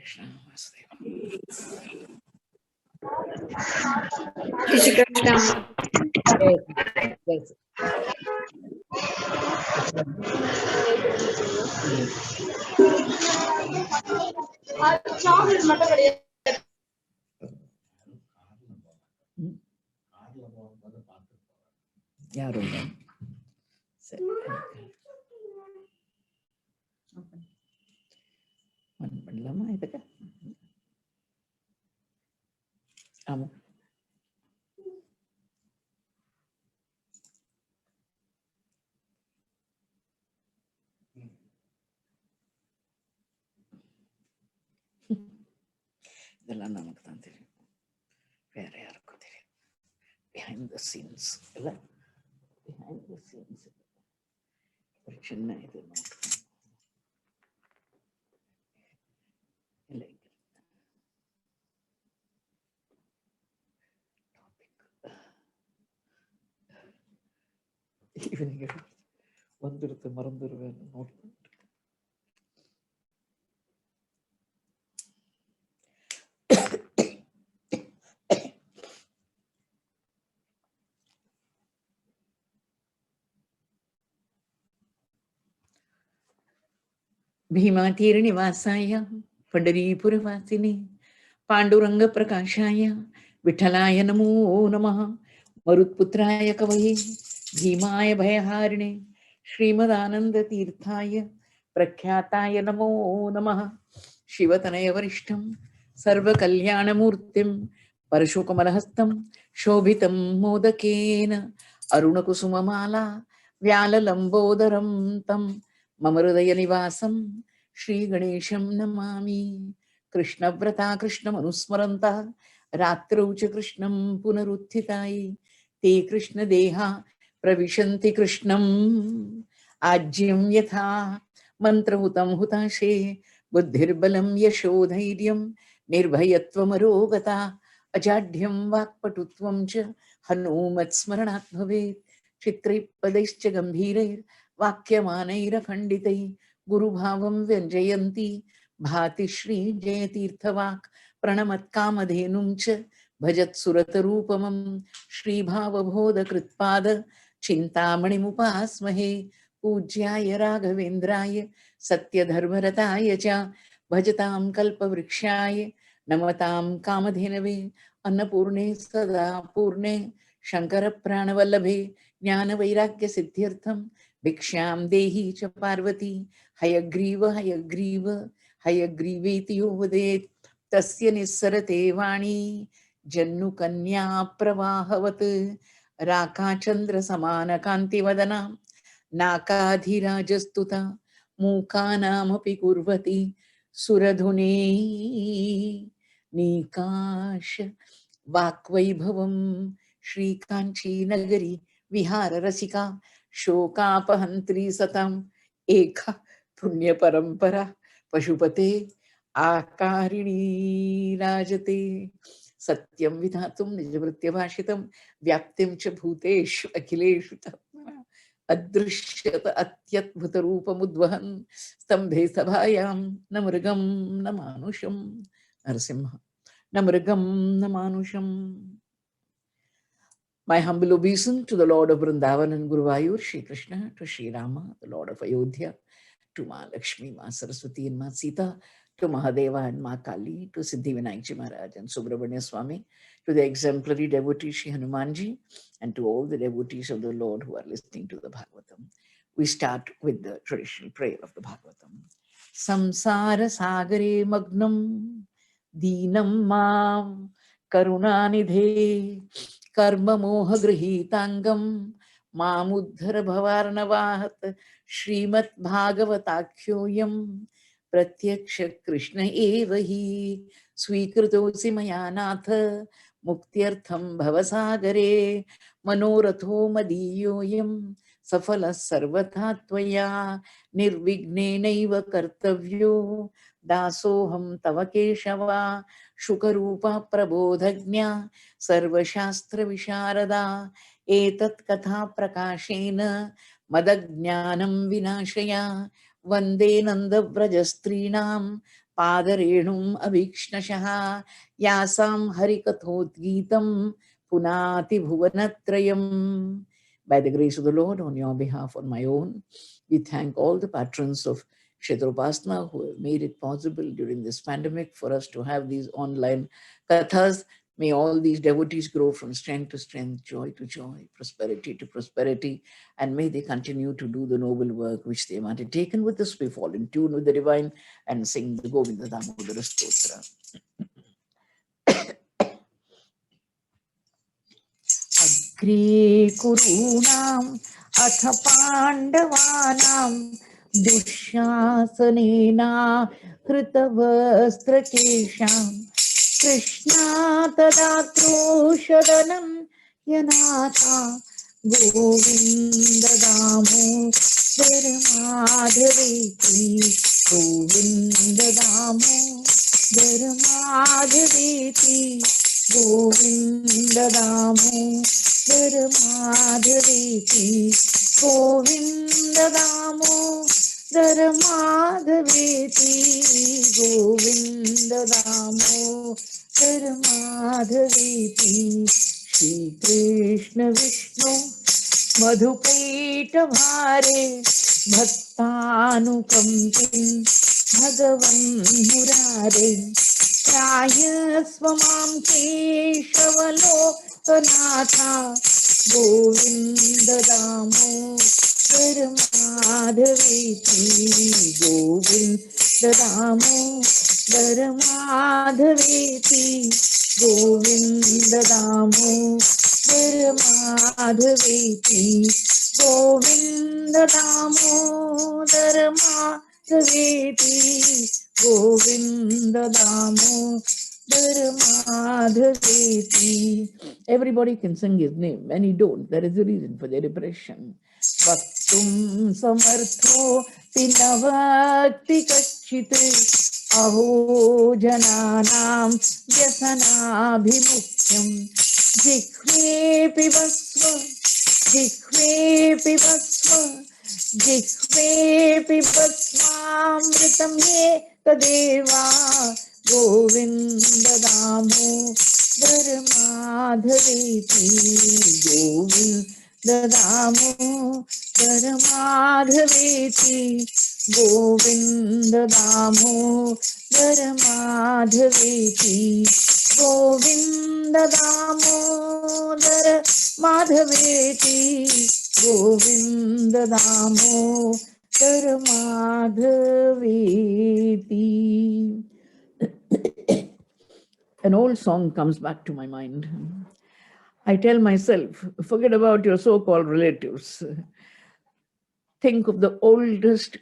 कृष्ण वासुदेव। जय श्री कृष्ण। யாரும் இல்லை. சரி, பண்ணலாமா இதுக்கு? ஆமா, இதெல்லாம் நமக்கு தான் தெரியும், வேற யாருக்கும் தெரியும். பிஹைண்ட் த சீன்ஸ் இல்ல, பிஹைண்ட் த சீன்ஸ் ஒரு சின்ன இது நோட் இல்லை. இவங்க வந்துடுத்து மறந்துடுவேன் நோட். भीमातीर्निवासाय पंढरीपुरवासिने पांडुरंगप्रकाशाय विठ्ठलाय नमो नमः। मरुत्पुत्राय कवये भीमाय भयहारिणे श्रीमदानन्दतीर्थाय प्रख्याताय नमो नमः। शिवतनय वरिष्ठं सर्वकल्याणमूर्तिं परशुकमलहस्तं शोभितं मोदकेन अरुणकुसुममाला व्याललम्बोदरं तं मम हृदय निवासं श्री गणेशं नमामि। कृष्णव्रता कृष्णमनुस्मरन्तः रात्रौ च कृष्णं पुनरुत्थिताय ते कृष्णदेहा प्रविशन्ति कृष्णम् आज्यं यथा मन्त्रहुतं हुताशे बुद्धिर्बलं यशोधैर्यं निर्भयत्वमरोगता अजाढ्यं वाक्पटुत्वं च हनूमत्स्मरणात् भवेत्। चित्रैः गम्भीरैर्वाक्यमानैरखण्डितैः गुरुभावं व्यञ्जयन्ती भाति श्री जयतीर्थवाक् प्रणमत्कामधेनुं च भजत्सुरतरूपमं श्रीभावबोधकृत्पाद चिन्तामणिमुपास्महे। पूज्याय राघवेन्द्राय सत्यधर्मरताय च भजतां कल्पवृक्षाय नमतां कामधेनवे अन्नपूर्णे सदा पूर्णे शङ्करप्राणवल्लभे ज्ञानवैराग्यसिद्ध्यर्थं भिक्षां देहि च पार्वती। हयग्रीव हयग्रीव हयग्रीवेति यो वदेत् तस्य निस्सरते वाणी जन्नुकन्या प्रवाहवत्। राकाचन्द्रसमानकान्तिवदना नाकाधिराजस्तुता मूकानामपि कुर्वती सुरधुनी नीकाश वाक्वैभवं। श्रीकाञ्चीनगरी विहाररसिका शोकापहन्त्री सताम् एका पुण्यपरम्परा पशुपते आकारिणी राजते। सत्यं विधातुं निजभृत्यभाषितं व्याप्तिं च भूतेषु अखिलेषु तत्त्वना अदृश्यत अत्यद्भुतरूपमुद्वहन् स्तम्भे सभायां न मृगं न मानुषं नरसिंह न मृगं न मानुषम्। My humble obeisance to the Lord of Vrindavan and Guruvayur, Shri Krishna, to Shri Rama, the Lord of Ayodhya, to Ma Lakshmi, Ma Saraswati and Ma Sita, to Mahadeva and Ma Kali, to Siddhivinayak Maharaj and Subramanya Swami, to the exemplary devotee Shri Hanumanji, and to all the devotees of the Lord who are listening to the Bhagavatam. We start with the traditional prayer of the Bhagavatam. Samsara Sagare Magnam Deenam Mam Karunanidhe कर्म मोह गृहीतांगम मामुद्धर भवार्णवाहत श्रीमद् भागवताख्योऽयं प्रत्यक्ष कृष्ण एव हि स्वीकृतोऽसि मया नाथ मुक्त्यर्थं भवसागरे मनोरथो मदीयोऽयं सफलः सर्वथा त्वया निर्विघ्नेनैव कर्तव्यो दासोऽहं तव केशवा शुकरूपा प्रबोधज्ञा सर्वशास्त्र विशारदा एतत् कथा प्रकाशेन मदज्ञानं विनाशया वन्दे नन्दव्रजस्त्रीणां पादरेणुम् अभीक्ष्णशः यासां हरिकथोद्गीतं पुनाति भुवनत्रयम्. By the grace of the Lord, on your behalf, on my own, we thank all the patrons of Kshetrupasana who have made it possible during this pandemic for us to have these online kathas. May all these devotees grow from strength to strength, joy to joy, prosperity to prosperity, and may they continue to do the noble work which they have undertaken. With us, we fall in tune with the divine and sing the Govinda Damodara Stotra. Agre Kurunam Atha Pandavanam Dushyasanena Kritavastrakesham Krishna Tadatroshadanam Yanatha Govinda Damo Dharmadhaveti Govinda Damo Dharmadhaveti Govinda Damodar Madhaveti Govinda Damodar Madhaveti Govinda Damodar Madhaveti Shri Krishna Vishnu Madhupaita Bhare Bhaktanukampin Bhagavan Murare Prayasvamam Keshavalokanaatha Govinda Damodar Madhaveti Govinda Damodar Madhaveti Govinda Damodar Madhaveti Govinda Damodar Madhaveti Govinda Damodar Madhaveti. Everybody can sing his name. Many don't. There is a reason for their depression. Vaktum samartho pinavati kachchite aho jananam vyasanabhimukyam jikhve pibasva Jihve pibasvamritam ye tadeva Govinda Damodar Madhaveti Govinda Damodar Madhaveti Govinda Damodar Madhaveti Govinda Damodar Madhaveti Govinda Damodar Madhaveti. An old song comes back to my mind. I tell myself, forget about your so-called relatives. Think of the oldest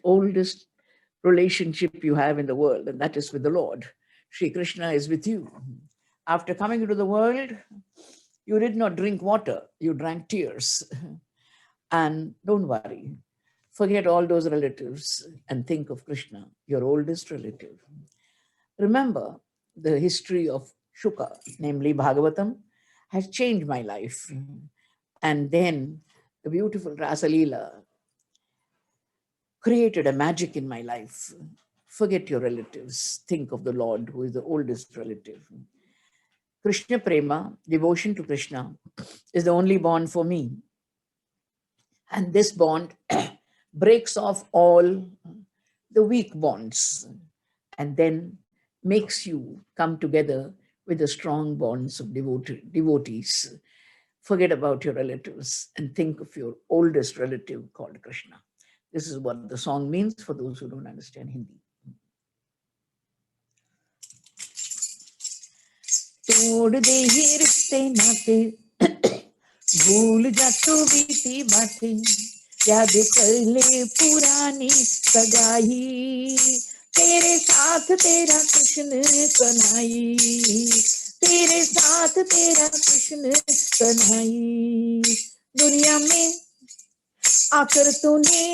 relationship you have in the world, and that is with the Lord. Shri Krishna is with you. After coming into the world, you did not drink water, you drank tears. And don't worry, forget all those relatives and think of Krishna, your oldest relative. Remember, the history of Shuka, namely Bhagavatam, has changed my life. And then the beautiful Rasalila created a magic in my life. Forget your relatives. Think of the Lord, who is the oldest relative. Krishna Prema, devotion to Krishna, is the only bond for me. And this bond breaks off all the weak bonds and then makes you come together with the strong bonds of devotees. Forget about your relatives and think of your oldest relative called Krishna. This is what the song means for those who don't understand Hindi. तोड़ दे ही रिश्ते नाते भूल जा तू बीती बातें याद कर ले पुरानी सगाई तेरे साथ तेरा कृष्ण कन्हई तेरे साथ तेरा कृष्ण कन्हई दुनिया में आकर तूने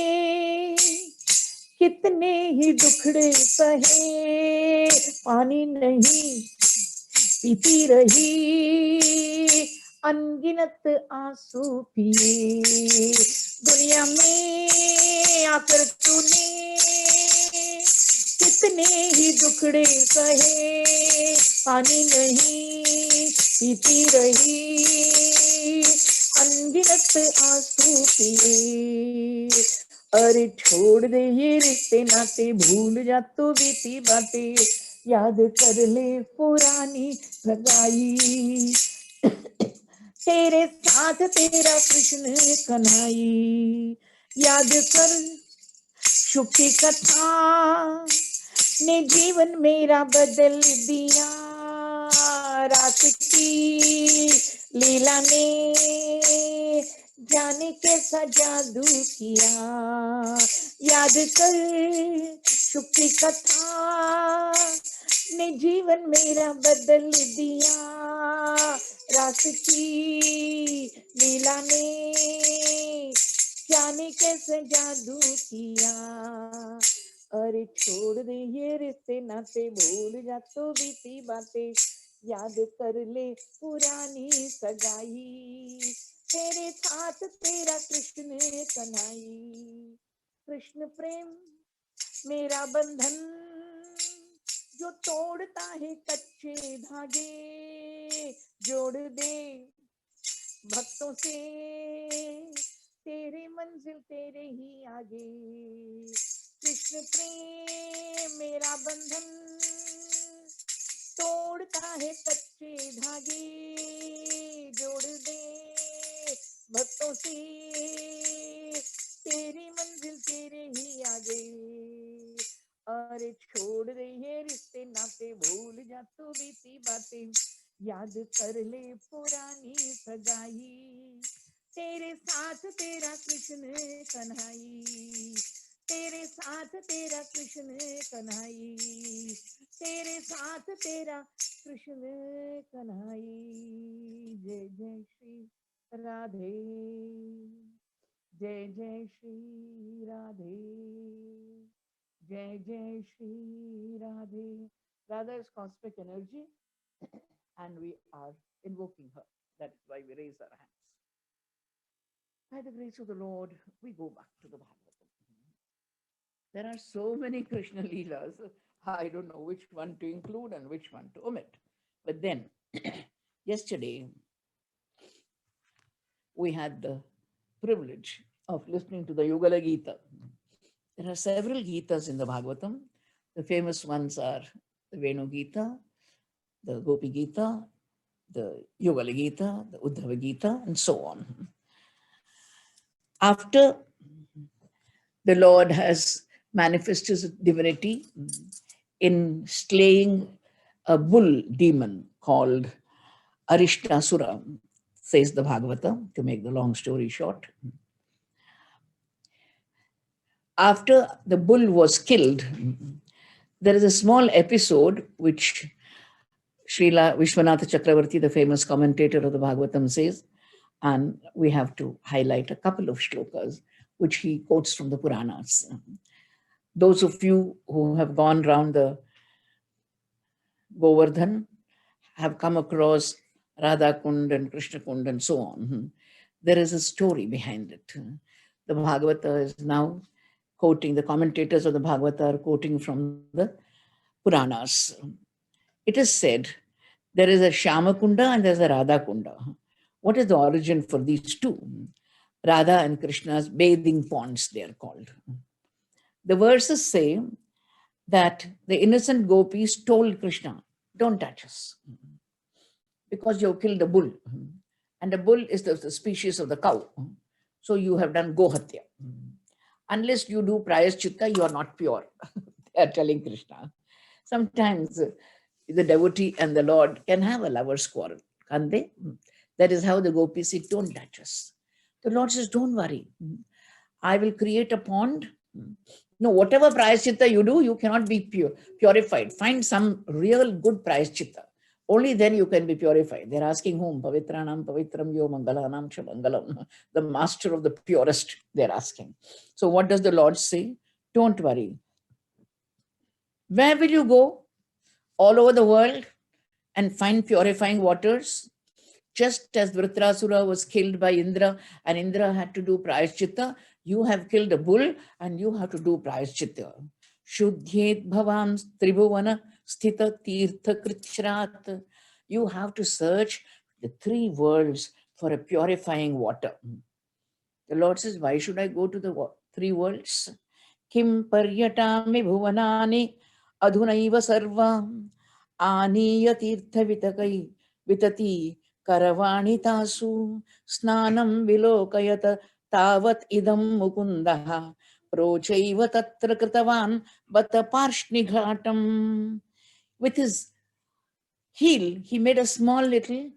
कितने ही दुखड़े सहे पानी नहीं पीती रही अनगिनत आंसू पिए दुनिया में आकर तूने कितने ही दुखड़े सहे, पानी नहीं पीती रही, अनगिनत आंसू पिए। अरे छोड़ दे ये रिश्ते नाते, भूल जा तो बीती बातें, याद कर ले पुरानी सगाई। तेरे साथ तेरा कृष्ण कन्हई, याद कर शुभ की कथा ने जीवन मेरा बदल दिया। रात की लीला ने जाने कैसा जादू किया। याद कर शुभ की कथा ने जीवन मेरा बदल दिया। रात की लीला ने जाने कैसे जादू किया। अरे छोड़ दे ये रिश्ते नाते, भूल जा तो बीती बातें, याद कर ले पुरानी सगाई। तेरे साथ तेरा कृष्ण कन्हई। कृष्ण प्रेम मेरा बंधन, जो तोड़ता है कच्चे धागे, जोड़ दे भक्तों से तेरी मंजिल तेरे ही आगे। कृष्ण प्रेम मेरा बंधन, तोड़ता है कच्चे धागे, जोड़ दे भक्तों से तेरी मंजिल तेरे ही आगे। अरे छोड़ दे ये रिश्ते नाते, भूल जा तू बीती बातें, याद कर ले पुरानी सगाई। तेरे साथ तेरा कृष्ण कन्हई, तेरे साथ तेरा कृष्ण कन्हई, तेरे साथ तेरा कृष्ण कन्हई। जय जय श्री राधे, जय जय श्री राधे, जय जय Shri Radhe. Radha is cosmic energy and we are invoking her. That is why we raise our hands. By the grace of the Lord, we go back to the Bhagavatam. There are so many Krishna Leelas. I don't know which one to include and which one to omit. But then, yesterday, we had the privilege of listening to the Yugala Gita. There are several Gitas in the Bhagavatam. The famous ones are the Venu Gita, the Gopi Gita, the Yugala Gita, the Uddhava Gita, and so on. After the Lord has manifested his divinity in slaying a bull demon called Arishtasura, says the Bhagavata, to make the long story short. After the bull was killed, there is a small episode which Srila Vishwanatha Chakravarti, the famous commentator of the Bhagavatam, says, and we have to highlight a couple of shlokas which he quotes from the Puranas. Those of you who have gone round the Govardhan have come across Radha Kund and Krishna Kund and so on. There is a story behind it. The Bhagavata is now quoting, the commentators of the Bhagavata are quoting from the Puranas. It is said there is a Shyama Kunda and there is a Radha Kunda. What is the origin for these two? Radha and Krishna's bathing ponds, they are called. The verses say that the innocent gopis told Krishna, don't touch us, because you have killed a bull. And a bull is the species of the cow. So you have done gohatya. Unless you do prayaschitta, you are not pure. They are telling Krishna. Sometimes the devotee and the Lord can have a lover's quarrel, can't they? That is how the gopis say, don't touch us. The Lord says, don't worry. I will create a pond. No, whatever prayaschitta you do, you cannot be purified. Find some real good prayaschitta. Only then you can be purified. They're asking whom? Pavitranam pavitram yo mangalanam cha mangalam. The master of the purest, they're asking. So what does the Lord say? Don't worry. Where will you go? All over the world and find purifying waters? Just as Vritrasura was killed by Indra and Indra had to do prayaschitta, you have killed a bull and you have to do prayaschitta. Shuddhyet bhavam tribhuvana sthita tirtha krichrat. You have to search the three worlds for a purifying water. The Lord says, why should I go to the three worlds? Kim paryatami bhuvanani adhunaiva sarva aniya tirtha vitati karavani tasu snanam vilokayata tavat idam mukundaha prochaiva tatra kritavan bata parshnighātam. With his heel, he made a small little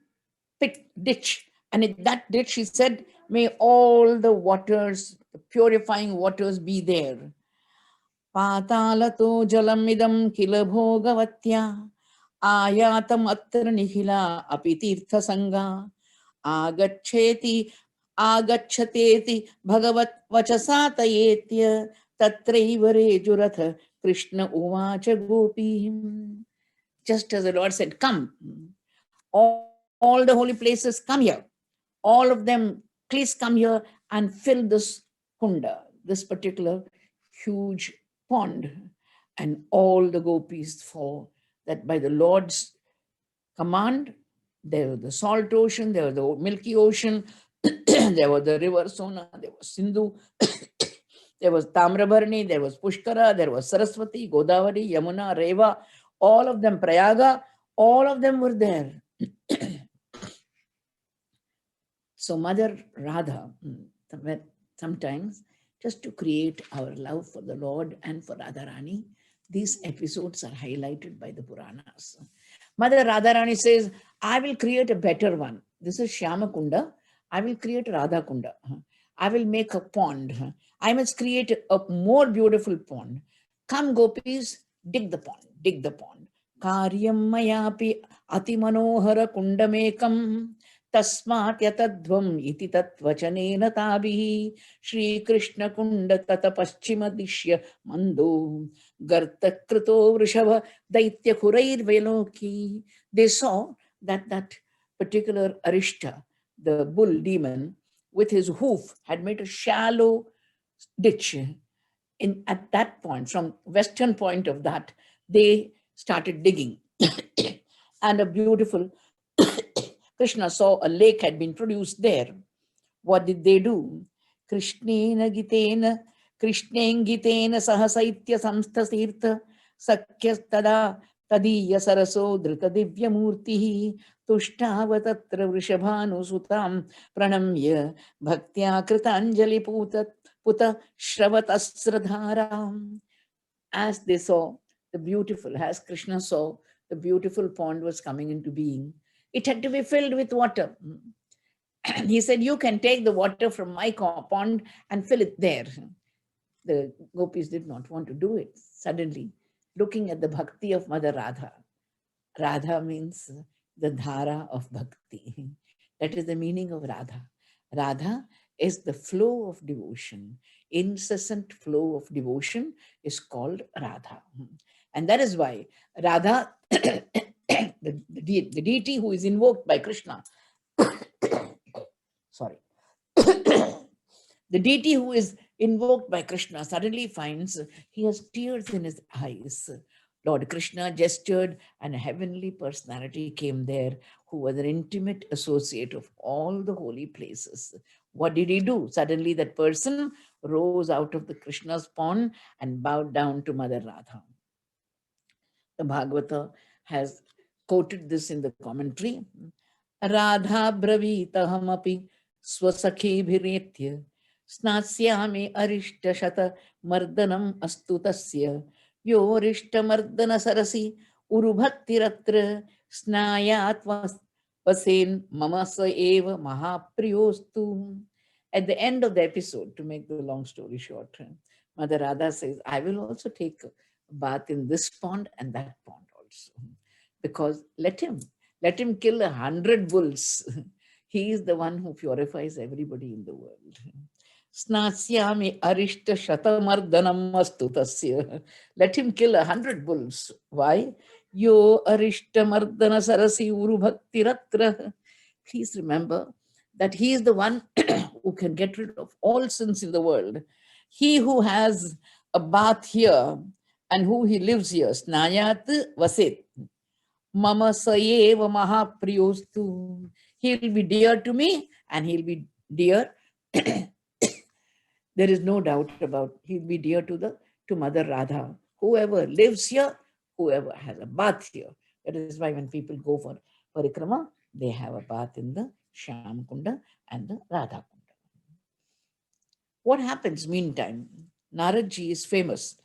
ditch. And in that ditch, he said, may all the waters, the purifying waters be there. Patalato jalamidam kila bhogavatya ayatam atra nihila apitirtha sangha agaccheti agachateti bhagavat vachasatayetya tatraiva rejuratha Krishna uvacha gopi. Just as the Lord said, come, all the holy places, come here. All of them, please come here and fill this kunda, this particular huge pond. And all the gopis saw that by the Lord's command, there was the salt ocean, there was the milky ocean, there was the river Sona, there was Sindhu, there was Tamrabarni, there was Pushkara, there was Saraswati, Godavari, Yamuna, Reva, all of them, Prayaga, all of them were there. So Mother Radha, sometimes just to create our love for the Lord and for Radharani, these episodes are highlighted by the Puranas. Mother Radharani says, I will create a better one. This is Shyama Kunda. I will create Radha Kunda. I will make a pond. I must create a more beautiful pond. Come, gopis, dig the pond, dig the pond. Karyam mayapi ati manohara kundamekam tasmat yatadvam iti tatvachanena tabihi Shri Krishna kunda tata paschima dishya mando garta krito vrishava daitya khurair veloki. They saw that particular Arishta, the bull demon, with his hoof had made a shallow ditch. At that point, from western point of that, they started digging. And a beautiful Krishna saw a lake had been produced there. What did they do? Krishnena gitena sahasaitya samstasirtha sakyastada tadiya saraso drita divya murtihi tushtava tatra vrishabhanu sutam pranamya bhaktya kritanjali puta shravatasradhara. As they saw the beautiful, as Krishna saw the beautiful pond was coming into being, it had to be filled with water. And he said, you can take the water from my pond and fill it there. The gopis did not want to do it. Suddenly, looking at the bhakti of Mother Radha, Radha means the dhara of bhakti. That is the meaning of Radha. Radha is the flow of devotion. Incessant flow of devotion is called Radha. And that is why Radha, the deity who is invoked by Krishna, sorry, the deity who is invoked by Krishna suddenly finds he has tears in his eyes. Lord Krishna gestured and a heavenly personality came there who was an intimate associate of all the holy places. What did he do? Suddenly that person rose out of the Krishna's pond and bowed down to Mother Radha. The Bhagavata has quoted this in the commentary. Radha bravitaham api swasakhi bhiretya snasyami arishta shata mardanam astu tasya yo arishta mardana sarasi urubhattiratra snayat vasen mamasa eva mahapriyostu. At the end of the episode, to make the long story short, Mother Radha says, I will also take a bath in this pond and that pond also. Because let him kill 100 bulls. He is the one who purifies everybody in the world. Snasyami arishta shatamardhanam astu tasya. Let him kill 100 bulls. Why? Yo arishta mardana sarasi urubhaktiratra. Please remember that he is the one who can get rid of all sins in the world. He who has a bath here and who he lives here. Snayat vaset. Mama sayeva mahapriyostu. He'll be dear to me and he'll be dear. There is no doubt about he'll be dear to Mother Radha. Whoever lives here, whoever has a bath here. That is why when people go for parikrama, they have a bath in the Shyam Kunda and the Radha Kunda. What happens meantime? Naradji is famous.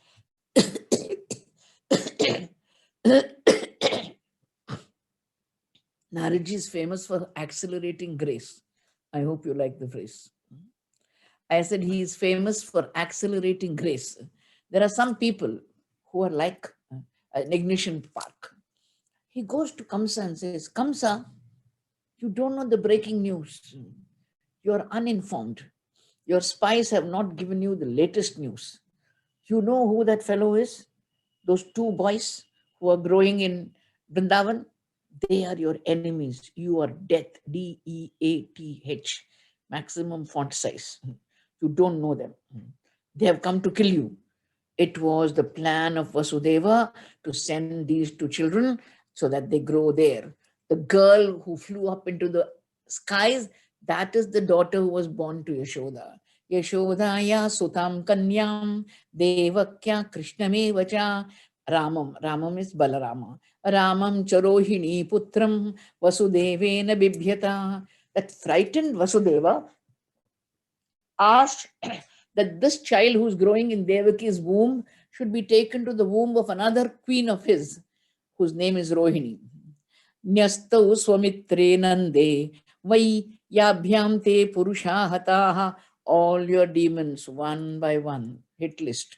Naradji is famous for accelerating grace. I hope you like the phrase. I said he is famous for accelerating grace. There are some people who are like an ignition spark. He goes to Kamsa and says, Kamsa, you don't know the breaking news. You're uninformed. Your spies have not given you the latest news. You know who that fellow is? Those two boys who are growing in Vrindavan? They are your enemies. You are death, D-E-A-T-H, maximum font size. You don't know them. They have come to kill you. It was the plan of Vasudeva to send these two children so that they grow there. The girl who flew up into the skies, that is the daughter who was born to Yashoda. Yashodaya sutam kanyam devakya krishnamevacha Ramam is Balarama. Ramam charohini putram vasudevena bibhyata. That frightened Vasudeva asked that this child who's growing in Devaki's womb should be taken to the womb of another queen of his, whose name is Rohini. Nyastau swamitre nande vai yabhyam te purusha hataha. All your demons, one by one, hit list.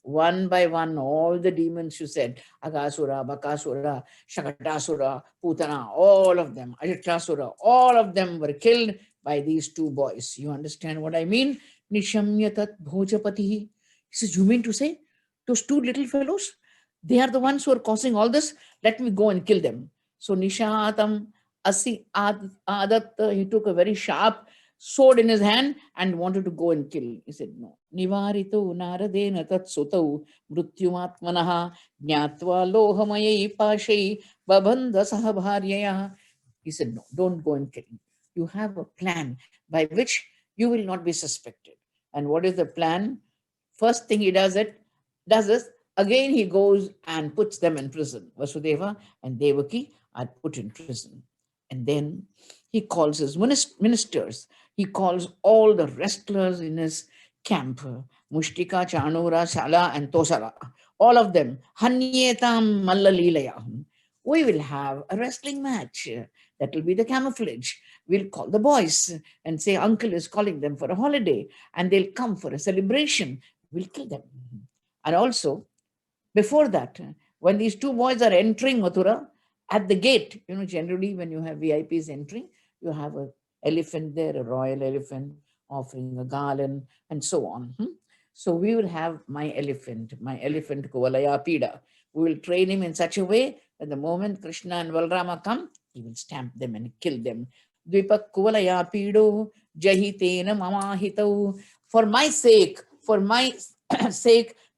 One by one, all the demons you said, Agasura, Bakasura, Shakatasura, Putana, all of them, Ajatasura, all of them were killed by these two boys. You understand what I mean? Nishamyatat Bhojapati. He says, you mean to say those two little fellows? They are the ones who are causing all this. Let me go and kill them. So Nishatam Asi Adatta, he took a very sharp sword in his hand and wanted to go and kill. He said, no. Nivarito naradena tat sutau mrutyumatmanaha jnatva lohamayai pashai babandha sahabharyaya. He said, no, don't go and kill him. You have a plan by which you will not be suspected. And what is the plan? First thing he does is, again he goes and puts them in prison. Vasudeva and Devaki are put in prison. And then he calls his ministers. He calls all the wrestlers in his camp, Mushtika, Chanura, Shala, and Tosala. All of them. Hanyetam Mallalilaya. We will have a wrestling match. That will be the camouflage. We'll call the boys and say uncle is calling them for a holiday and they'll come for a celebration. We'll kill them. And also, before that, when these two boys are entering Mathura, at the gate, generally when you have VIPs entering, you have an elephant there, a royal elephant offering a garland and so on. So we will have my elephant Kuvalaya Pida. We will train him in such a way that the moment Krishna and Balrama come, he will stamp them and kill them. Dvipak Kuvalaya Pido Jahitena Mamahitau. For my sake,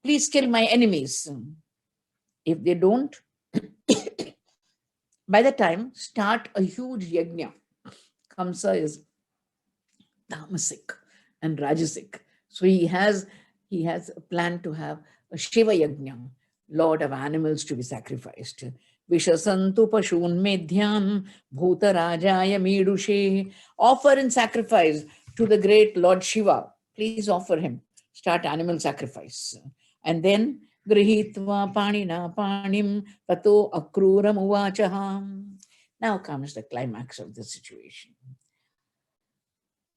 please kill my enemies. If they don't, by the time, start a huge yajna. Kamsa is tamasic and rajasic. So he has a plan to have a Shiva yajna, lot of animals to be sacrificed. Vishasantu pashun medhyam bhuta rajaya midushe. Offer in sacrifice to the great Lord Shiva. Please offer him. Start animal sacrifice. And then grihitva panina panim tato akruram uvachaham. Now comes the climax of the situation.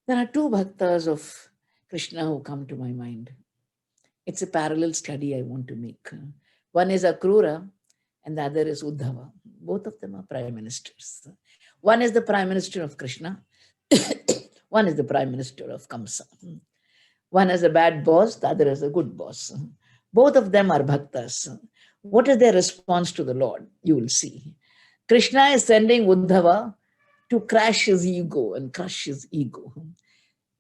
There are two bhaktas of Krishna who come to my mind. It's a parallel study I want to make. One is Akrura and the other is Uddhava. Both of them are prime ministers. One is the prime minister of Krishna. One is the prime minister of Kamsa. One is a bad boss, the other is a good boss. Both of them are bhaktas. What is their response to the Lord? You will see. Krishna is sending Uddhava to crash his ego and crush his ego.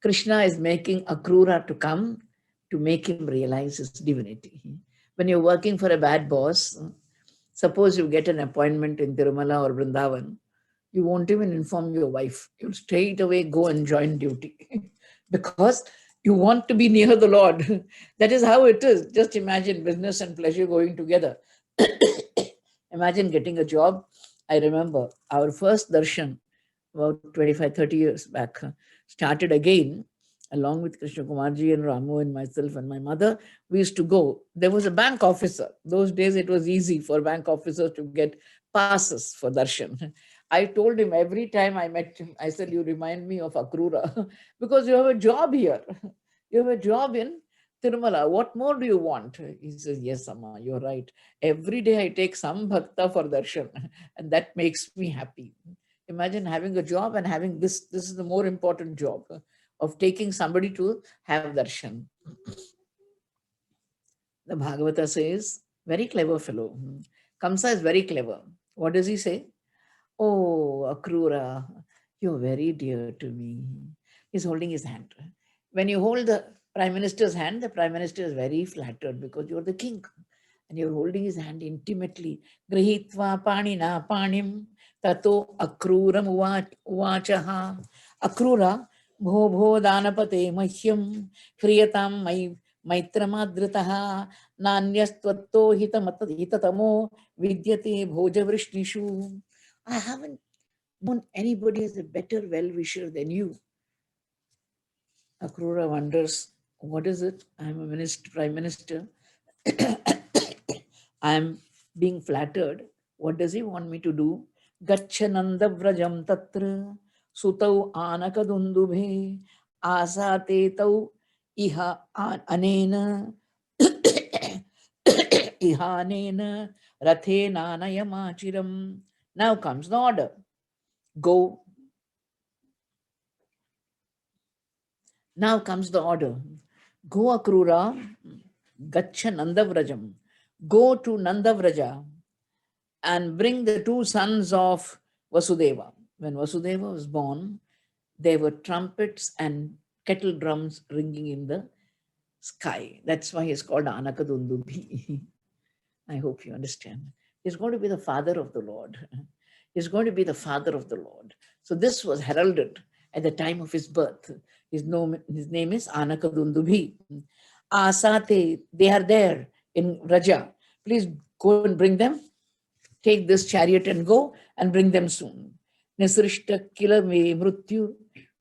Krishna is making Akrura to come to make him realize his divinity. When you're working for a bad boss, suppose you get an appointment in Tirumala or Vrindavan, you won't even inform your wife. You'll straight away go and join duty because you want to be near the Lord. That is how it is. Just imagine business and pleasure going together. Imagine getting a job. I remember our first darshan about 25, 30 years back started again along with Krishna Kumarji and Ramu and myself and my mother. We used to go. There was a bank officer. Those days it was easy for bank officers to get passes for darshan. I told him every time I met him, I said, you remind me of Akrura because you have a job here. You have a job in Tirumala. What more do you want? He says, yes, Amma, you're right. Every day I take some bhakta for darshan and that makes me happy. Imagine having a job and having this. This is the more important job of taking somebody to have darshan. The Bhagavata says, very clever fellow. Kamsa is very clever. What does he say? Oh, Akrura, you're very dear to me. He's holding his hand. When you hold the Prime Minister's hand, the Prime Minister is very flattered because you're the king. And you're holding his hand intimately. Grihitva panina panim tato akruram uvachaha. Akrura bho bho danapate mahyam kriyatam maitramadritaha nanyastvatto hitatamo vidyate bhojavrishishu. I haven't known anybody as a better well-wisher than you. Akrura wonders, what is it? I'm a minister, prime minister. I'm being flattered. What does he want me to do? Gachananda vrajam tatra sutau anakadundubhe asate tau iha anena ihanena rathe nanayamachiram. Now comes the order. Go. Now comes the order. Go Akrura, Gacha Nandavrajam. Go to Nandavraja and bring the two sons of Vasudeva. When Vasudeva was born, there were trumpets and kettle drums ringing in the sky. That's why he's called Anakadundubi. I hope you understand. He's going to be the father of the Lord. He's going to be the father of the Lord. So this was heralded at the time of his birth. His name is Anakadundubi. Asate, they are there in Raja. Please go and bring them. Take this chariot and go and bring them soon. Nisrishta kila me mrutyu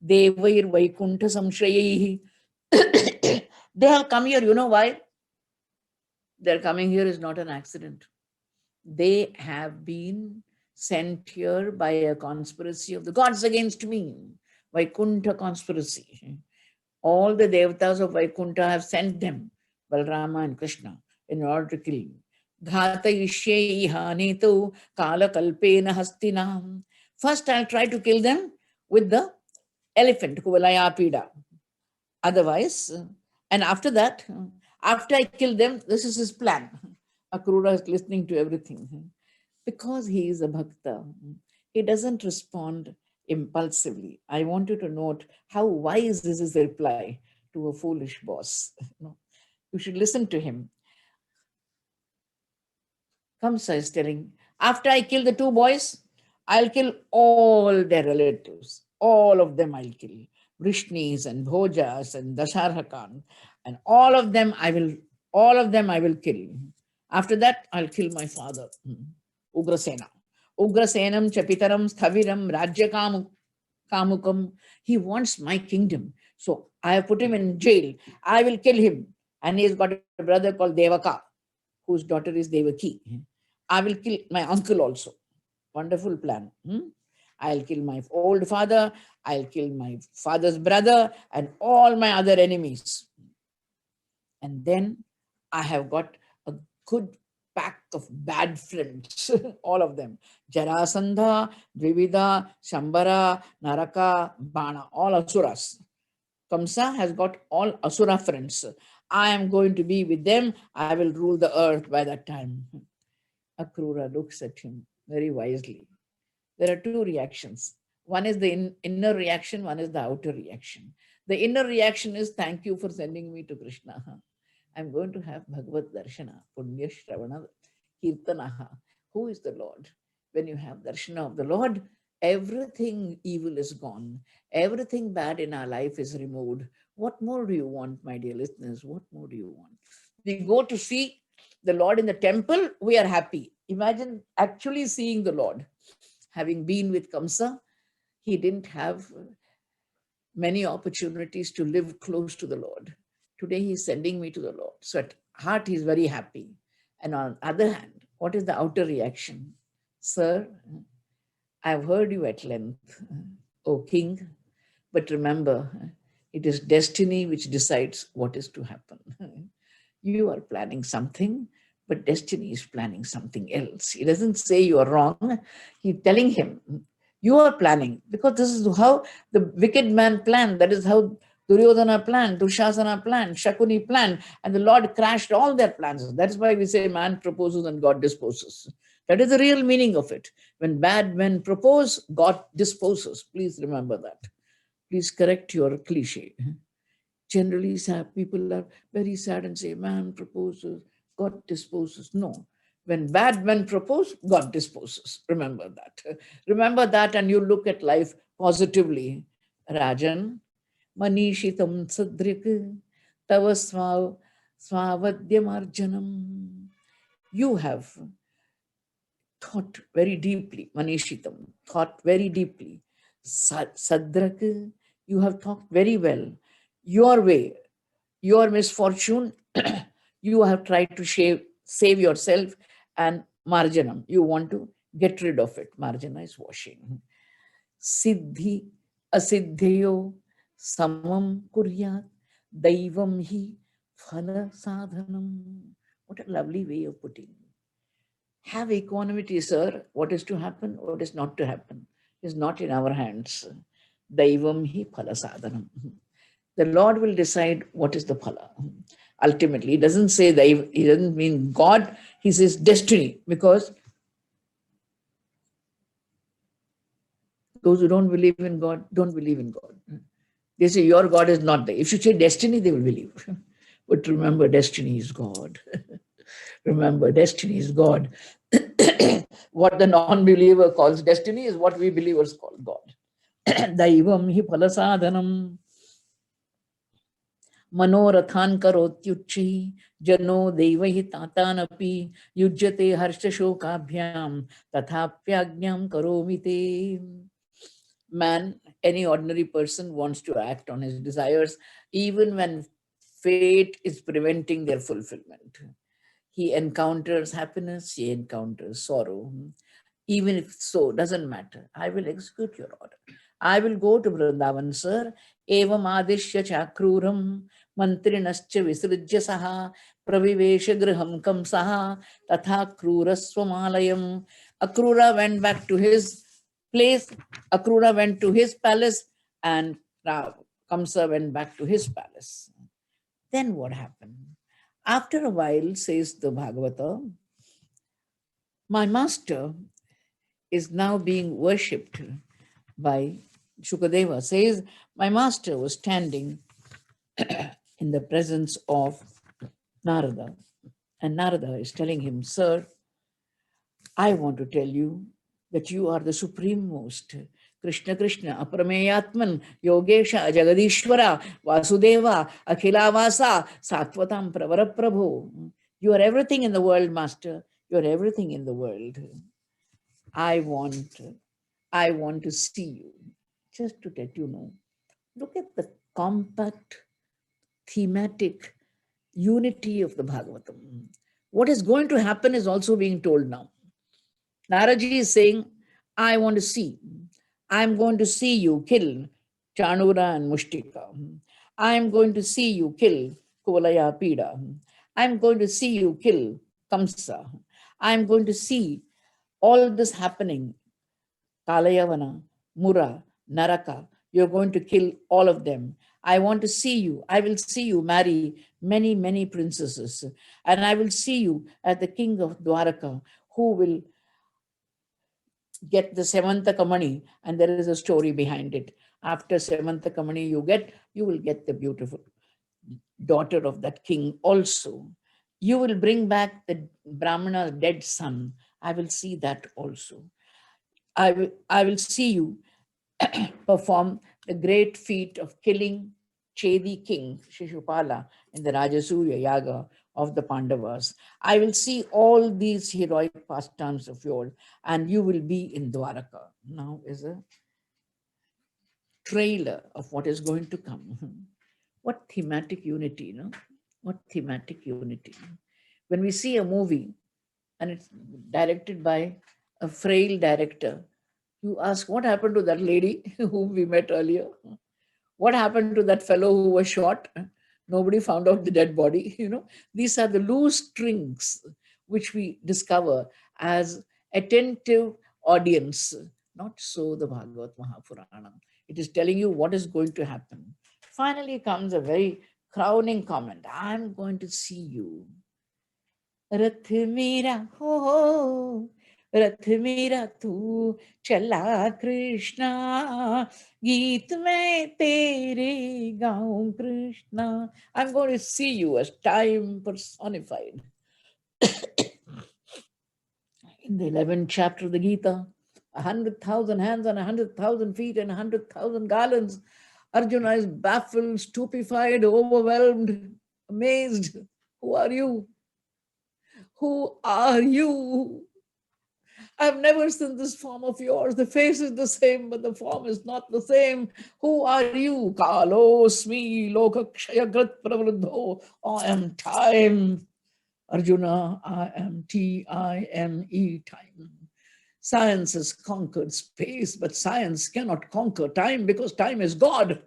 devair vaikuntha samshrayahi. They have come here. You know why? Their coming here is not an accident. They have been sent here by a conspiracy of the gods against me. Vaikuntha conspiracy. All the devatas of Vaikuntha have sent them, Balarama and Krishna, in order to kill me. Ghata ishye ihanetu kala kalpena hastinam. First, I'll try to kill them with the elephant, Kuvalayapida. Otherwise, and after that, after I kill them, this is his plan. Akrura is listening to everything. Because he is a bhakta, he doesn't respond impulsively. I want you to note how wise is his reply to a foolish boss. You should listen to him. Kamsa is telling, after I kill the two boys, I'll kill all their relatives. All of them I'll kill. Vrishnis and Bhojas and Dasharhakan. And all of them I will kill. After that, I'll kill my father, Ugrasena. Ugrasenam Chapitaram Sthaviram Rajya Kamukam. He wants my kingdom. So I have put him in jail. I will kill him. And he's got a brother called Devaka, whose daughter is Devaki. I will kill my uncle also. Wonderful plan. I'll kill my old father. I'll kill my father's brother and all my other enemies. And then I have got a good pack of bad friends, all of them. Jarasandha, Dvivida, Shambara, Naraka, Bana, all asuras. Kamsa has got all asura friends. I am going to be with them. I will rule the earth by that time. Akrura looks at him very wisely. There are two reactions. One is the inner reaction, one is the outer reaction. The inner reaction is, thank you for sending me to Krishna. I'm going to have Bhagavad Darshana, Punya Shravana Kirtanaha. Who is the Lord? When you have Darshana of the Lord, everything evil is gone. Everything bad in our life is removed. What more do you want, my dear listeners? What more do you want? We go to see the Lord in the temple, we are happy. Imagine actually seeing the Lord. Having been with Kamsa, he didn't have many opportunities to live close to the Lord. Today he's sending me to the Lord. So at heart he's very happy. And on the other hand, what is the outer reaction? Sir, I've heard you at length, O king, but remember, it is destiny which decides what is to happen. You are planning something, but destiny is planning something else. He doesn't say you are wrong. He's telling him, you are planning, because this is how the wicked man planned. That is how Duryodhana planned, Dushasana planned, Shakuni planned, and the Lord crashed all their plans. That's why we say man proposes and God disposes. That is the real meaning of it. When bad men propose, God disposes. Please remember that. Please correct your cliche. Generally, people are very sad and say, man proposes, God disposes. No. When bad men propose, God disposes. Remember that. Remember that, and you look at life positively. Rajan, Manishitam Sadrik, Tava Svavadyamarjanam. You have thought very deeply, Manishitam, thought very deeply. Sadrak, you have thought very well. Your way, your misfortune, you have tried to save yourself, and marjanam, you want to get rid of it. Marjana is washing. Siddhi, asiddheyo, samam kuryat, daivam hi phala sadhanam. What a lovely way of putting it. Have equanimity, sir. What is to happen, what is not to happen, is not in our hands. Daivam hi phala sadhanam. The Lord will decide what is the phala. Ultimately, he doesn't say Daiv, he doesn't mean God, he says destiny, because those who don't believe in God don't believe in God. They say your God is not there. If you say destiny, they will believe. But remember, destiny is God. Remember, destiny is God. What the non-believer calls destiny is what we believers call God. Daivam hi phalasadhanam. Manorathan karotyuchi jano devahi tatanapi yujyate harshashokabhyam tathapyagnyam karomite. Man, any ordinary person wants to act on his desires even when fate is preventing their fulfillment. He encounters happiness, he encounters sorrow. Even if so, doesn't matter. I will execute your order. I will go to Vrindavan, sir. Evam adishya chakruram mantrinascha visrujya saha pravivesha griham kamsaha tatha kruraswamalayam. Akrura went back to his place. Akrura went to his palace, and Kamsa went back to his palace. Then what happened? After a while, says the Bhagavata, my master is now being worshipped by Shukadeva. Says, my master was standing in the presence of Narada. And Narada is telling him, sir, I want to tell you that you are the supreme most. Krishna Krishna, Aprameyatman, Yogesha, Jagadishwara, Vasudeva, Akhilavasa, Sattvatam Pravara Prabhu. You are everything in the world, Master. You are everything in the world. I want to see you. Just to let you know, look at the compact, thematic unity of the Bhagavatam. What is going to happen is also being told now. Naraji is saying, I want to see. I'm going to see you kill Chanura and Mushtika. I'm going to see you kill Kuvalaya Pida. I'm going to see you kill Kamsa. I'm going to see all this happening. Kalayavana, Mura, Naraka. You're going to kill all of them. I want to see you. I will see you marry many, many princesses. And I will see you as the king of Dwaraka, who will get the Sevantakamani, and there is a story behind it. After Sevantakamani you will get the beautiful daughter of that king also. You will bring back the Brahmana's dead son. I will see that also. I will see you perform the great feat of killing Chedi king Shishupala in the Rajasuya Yaga of the Pandavas. I will see all these heroic pastimes of yours, and you will be in Dwaraka. Now is a trailer of what is going to come. What thematic unity, no? What thematic unity. When we see a movie and it's directed by a frail director, you ask, what happened to that lady whom we met earlier? What happened to that fellow who was shot? Nobody found out the dead body. These are the loose strings which we discover as attentive audience. Not so the Bhagavad Mahapurana. It is telling you what is going to happen. Finally comes a very crowning comment. I'm going to see you. रथ मेरा हो रथ मेरा तू चला कृष्णा गीत मैं तेरे गाऊं Krishna. I'm going to see you as time personified. In the 11th chapter of the Gita, 100,000 hands and 100,000 feet and 100,000 garlands. Arjuna is baffled, stupefied, overwhelmed, amazed. Who are you? Who are you? I've never seen this form of yours. The face is the same, but the form is not the same. Who are you? Kalosmi lokakshayagrat pravruddho. I am time. Arjuna, I am Time, time. Science has conquered space, but science cannot conquer time because time is God.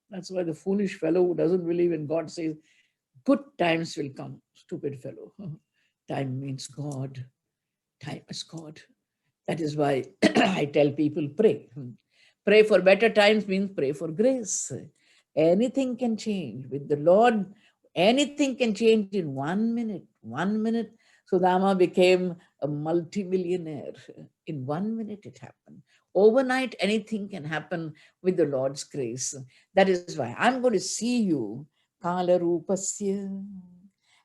That's why the foolish fellow who doesn't believe in God says, good times will come. Stupid fellow. Time means God. Time is God. That is why I tell people pray. Pray for better times means pray for grace. Anything can change. With the Lord, anything can change in 1 minute. 1 minute, Sudama became a multimillionaire. In 1 minute it happened. Overnight, anything can happen with the Lord's grace. That is why I'm going to see you. Kala Rupasya.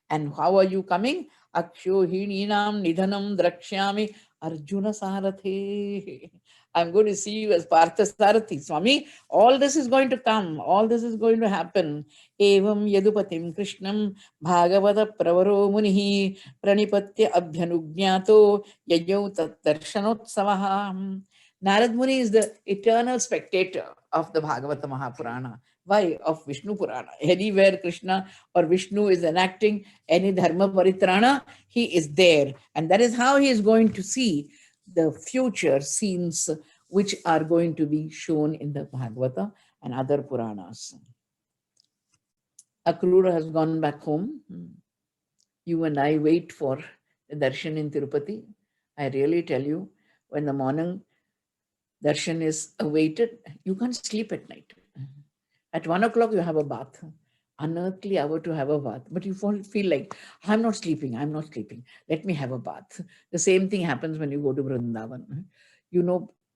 And how are you coming? Akshohininam nidhanam drakshyami Arjuna Sarathe. I'm going to see you as Partha Sarathi. Swami, all this is going to come. All this is going to happen. Evam yadupatim Krishnam Bhagavata pravaro munihi pranipatya abhyanugnato yajyo tat darshanotsamaham. Narad Muni is the eternal spectator of the Bhagavata Mahapurana. Why? Of Vishnu Purana. Anywhere Krishna or Vishnu is enacting any dharma paritrana, he is there. And that is how he is going to see the future scenes which are going to be shown in the Bhagavata and other Puranas. Akrura has gone back home. You and I wait for the darshan in Tirupati. I really tell you, when the morning darshan is awaited, you can't sleep at night. At 1 o'clock, you have a bath. Unearthly hour to have a bath. But you feel like, I'm not sleeping. Let me have a bath. The same thing happens when you go to Vrindavan.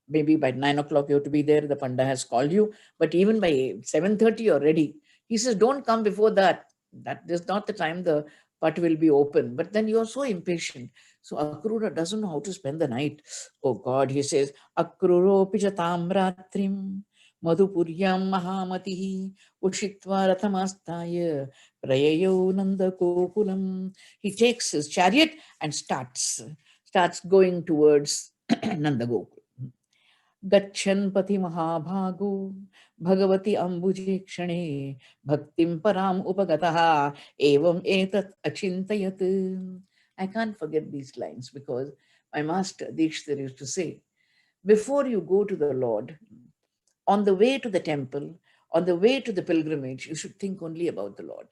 Maybe by 9 o'clock you have to be there. The Panda has called you. But even by 7:30 you're ready. He says, don't come before that. That is not the time the Pat will be open. But then you're so impatient. So Akrura doesn't know how to spend the night. Oh God, he says, Akruro pijatam ratrim. Madhupuryam Mahamatihi Ushitva Rathamastaya Prayayo Nanda Kokulam. He takes his chariot and starts going towards Nanda Gokul. Gachan Pati Mahabhago Bhagavati Ambuje Kshane Bhaktim Param Upagataha Evam Etat Achintayat. I can't forget these lines because my master Dikshithar used to say, before you go to the Lord, on the way to the temple, on the way to the pilgrimage, you should think only about the Lord.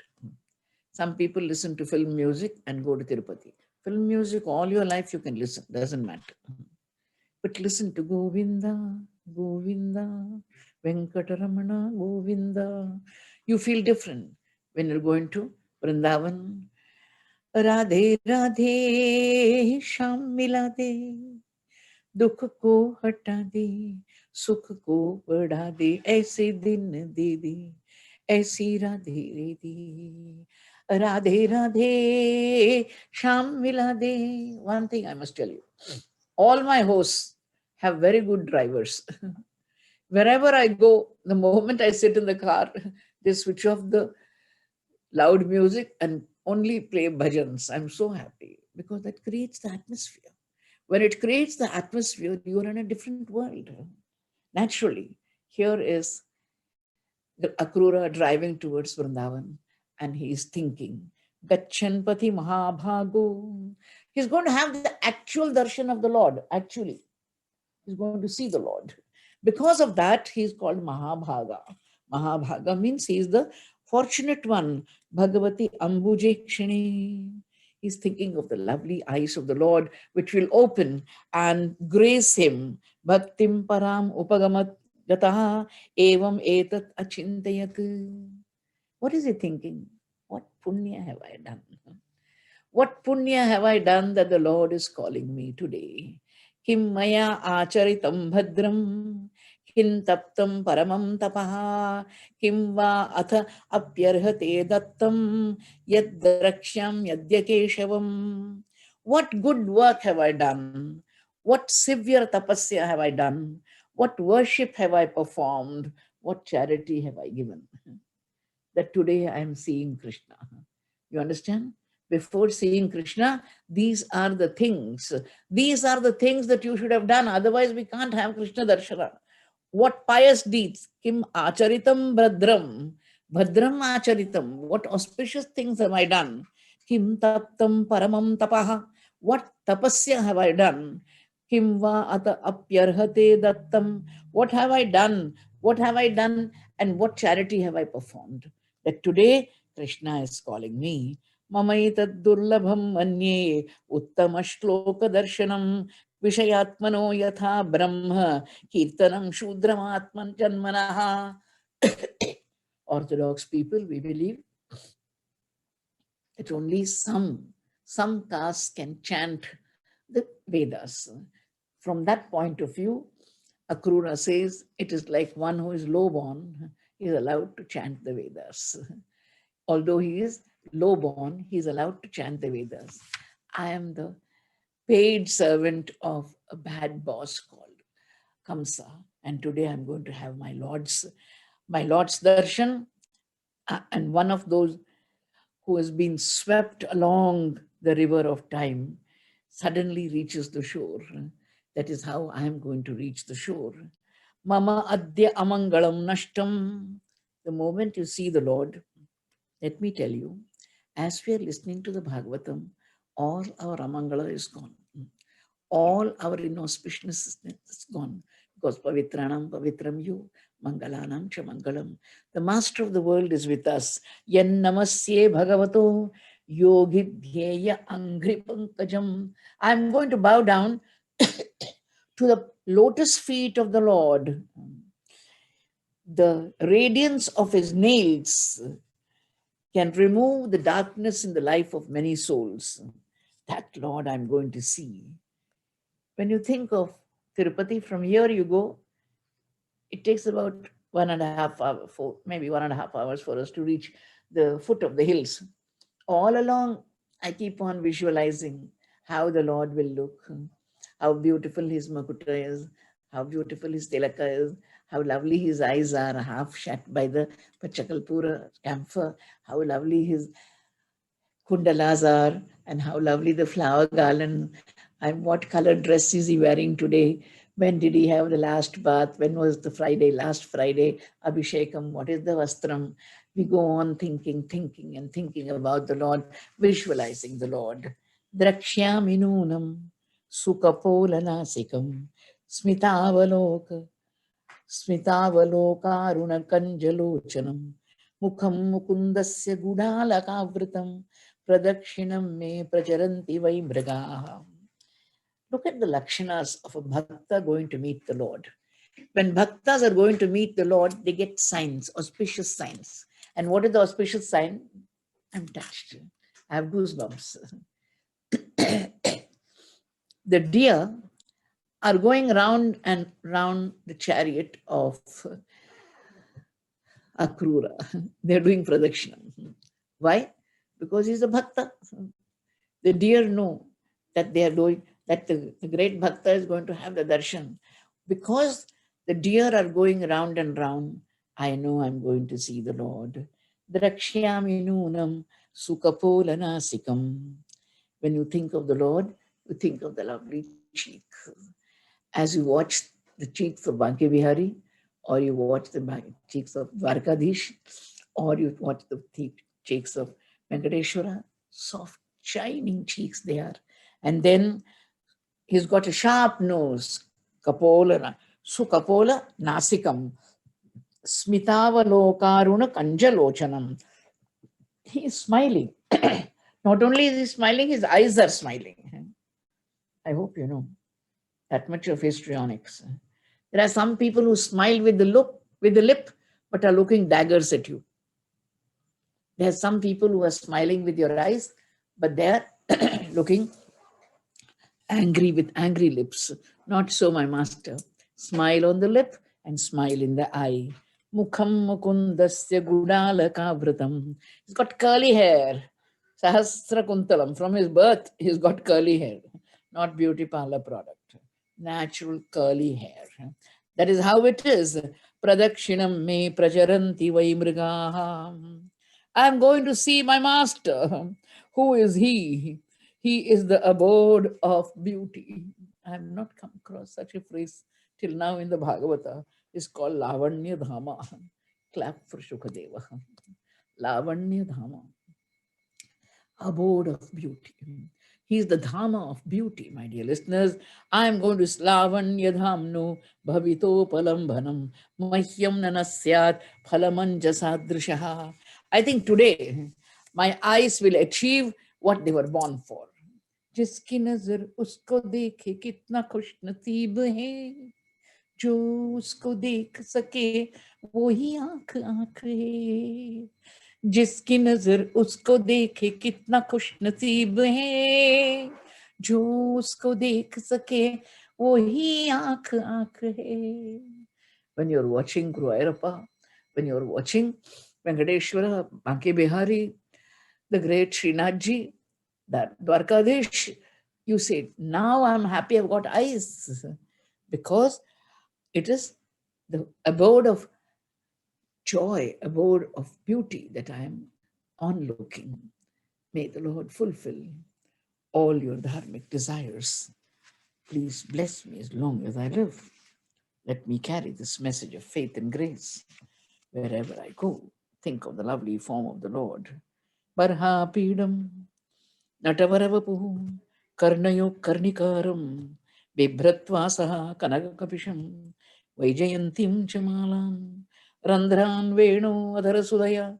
Some people listen to film music and go to Tirupati. Film music, all your life you can listen, doesn't matter. But listen to Govinda, Govinda, Venkataramana, Govinda. You feel different when you're going to Vrindavan. Radhe, Radhe, Sham Milade. दुख को हटा दे सुख को बढ़ा दे ऐसे दिन दे दे ऐसी राधे रीति, Radhe Radhe, Sham Milade. One thing I must tell you, all my hosts have very good drivers. Wherever I go, the moment I sit in the car, they switch off the loud music and only play bhajans. I'm so happy because that creates the atmosphere. When it creates the atmosphere, you're in a different world. Naturally, here is the Akrura driving towards Vrindavan and he is thinking, Gachanpati Mahabhago. He's going to have the actual darshan of the Lord, actually. He's going to see the Lord. Because of that, he's called Mahabhaga. Mahabhaga means he is the fortunate one. Bhagavati Ambuje Kshini. He's thinking of the lovely eyes of the Lord, which will open and grace him. Bhaktim param upagamat gataha evam etat achintayat. What is he thinking? What punya have I done? What punya have I done that the Lord is calling me today? Kim maya acharitam bhadram, kim taptam paramam tapaha, kim va atha apyarhate dattam, yad draksham yadyakeshavam. What good work have I done? What severe tapasya have I done? What worship have I performed? What charity have I given? That today I am seeing Krishna. You understand? Before seeing Krishna, these are the things. These are the things that you should have done. Otherwise, we can't have Krishna Darshana. What pious deeds? Kim acharitam bhadram. Bhadram acharitam. What auspicious things have I done? Kim taptam paramam tapaha. What tapasya have I done? Kim va ata apyarhate dattam. What have I done? What have I done? And what charity have I performed? That today Krishna is calling me. Mamaitad durlabham manye uttama shloka darshanam Vishayatmano yatha brahma kirtanam shudramatman janmanaha. Orthodox people, we believe that only some castes can chant the Vedas. From that point of view, Akrura says it is like one who is low-born is allowed to chant the Vedas. Although he is low-born, he is allowed to chant the Vedas. I am the paid servant of a bad boss called Kamsa, and today I'm going to have my Lord's darshan, and one of those who has been swept along the river of time suddenly reaches the shore. That is how I am going to reach the shore. Mama adya amangalam nashtam. The moment you see the Lord, let me tell you, as we are listening to the Bhagavatam, all our amangala is gone. All our inauspiciousness is gone. Because pavitranam pavitram you, mangalanam cha mangalam. The master of the world is with us. Yan namasye bhagavato yogidhyeya angri pankajam. I'm going to bow down to the lotus feet of the Lord. The radiance of his nails can remove the darkness in the life of many souls. That Lord I'm going to see. When you think of Tirupati, from here you go, it takes about 1.5 hours, maybe 1.5 hours for us to reach the foot of the hills. All along, I keep on visualizing how the Lord will look, how beautiful his makuta is, how beautiful his tilaka is, how lovely his eyes are, half shut by the Pachakalpura camphor, how lovely his kundalas are, and how lovely the flower garland, and what color dress is he wearing today. When did he have the last bath? When was the Friday? Last Friday, Abhishekam. What is the Vastram? We go on thinking and thinking about the Lord, visualizing the Lord. Drakshyaminunam sukapolanasikam smitavaloka स्मितावलोकारुणकञ्जलोचनं मुखं मुकुन्दस्य गुडालकावृतं प्रदक्षिणं मे प्रचरन्ति वै मृगाः. Look at the lakshanas of a bhakta going to meet the Lord. When bhaktas are going to meet the Lord, they get signs, auspicious signs. And what is the auspicious sign? I'm touched. I have goosebumps. The deer are going round and round the chariot of Akrura. They're doing Pradakshinam. Why? Because he's a Bhakta. The deer know that they are doing, that the great Bhakta is going to have the darshan. Because the deer are going round and round, I know I'm going to see the Lord. Drakshyami nunam sukapolanasikam. When you think of the Lord, you think of the lovely cheek. As you watch the cheeks of Banke Bihari, or you watch the cheeks of Dwarkadish, or you watch the cheeks of Venkateshwara, soft, shining cheeks they are. And then he's got a sharp nose, Kapola, Sukapola Nasikam, Smitavalokaruna Kanjalochanam. He is smiling. Not only is he smiling, his eyes are smiling. I hope you know that much of histrionics. There are some people who smile with the lip, but are looking daggers at you. There are some people who are smiling with your eyes, but they are looking angry with angry lips. Not so, my master. Smile on the lip and smile in the eye. Mukham mukundasya gudalakavratam. He's got curly hair. Sahasra kuntalam. From his birth, he's got curly hair. Not beauty parlor product. Natural curly hair. That is how it is. Pradakshinam me prajaranti vaimrigaha. I'm going to see my master. Who is he? He is the abode of beauty. I have not come across such a phrase till now in the Bhagavata. It's called Lavanya Dhama. Clap for Shukadeva. Lavanya Dhama. Abode of beauty. He is the Dhama of beauty, my dear listeners. I am going to Lavanya Dhamno Bhavito Palambhanam Mahyam Nanasyat Phalamanjasadrishaha. I think today my eyes will achieve what they were born for. जिसकी नजर उसको देखे कितना खुश नसीब है, जो उसको देख सके वो ही आंख आंख है. जिसकी नजर उसको देखे कितना खुश नसीब है, जो उसको देख सके वो ही आंख आंख है. When you're watching Guruvayurappa, when you're watching Venkateshwara, Banke Bihari, the great Srinathji, that Dwarkadish, you say, now I'm happy I've got eyes, because it is the abode of joy, abode of beauty that I am onlooking. May the Lord fulfill all your dharmic desires. Please bless me as long as I live. Let me carry this message of faith and grace wherever I go. Think of the lovely form of the Lord. Barha Pidam Natavaravapu Karnayo Karnikaram Bibhratva Saha Kanakapisham Vaijayantim Chamalam Randhran Venu Adharasudaya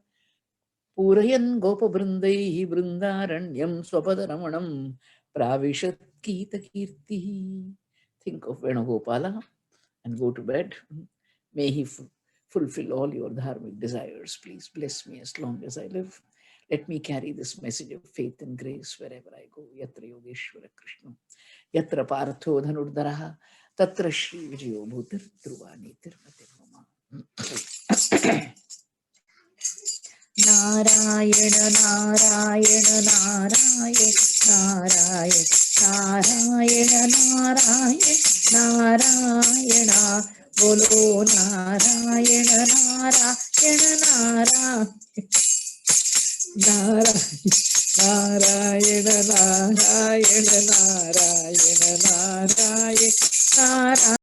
Purayan Gopa Brindai Brindaranyam Swapadaramanam Pravishat Kita Kirti. Think of Venugopala and go to bed. May he fulfill all your dharmic desires. Please bless me as long as I live. Let me carry this message of faith and grace wherever I go. Yatra Yogeshwara Krishna, Yatra Partho Dhanurdaraha, Tatra Shri Vijayo Bhutir Druvani Tirmati Homa. Narayana Narayana Narayana Narayana Narayana Narayana Bolo Narayana Narayana Narayana Narayana Narayana Narayana Narayana Narayana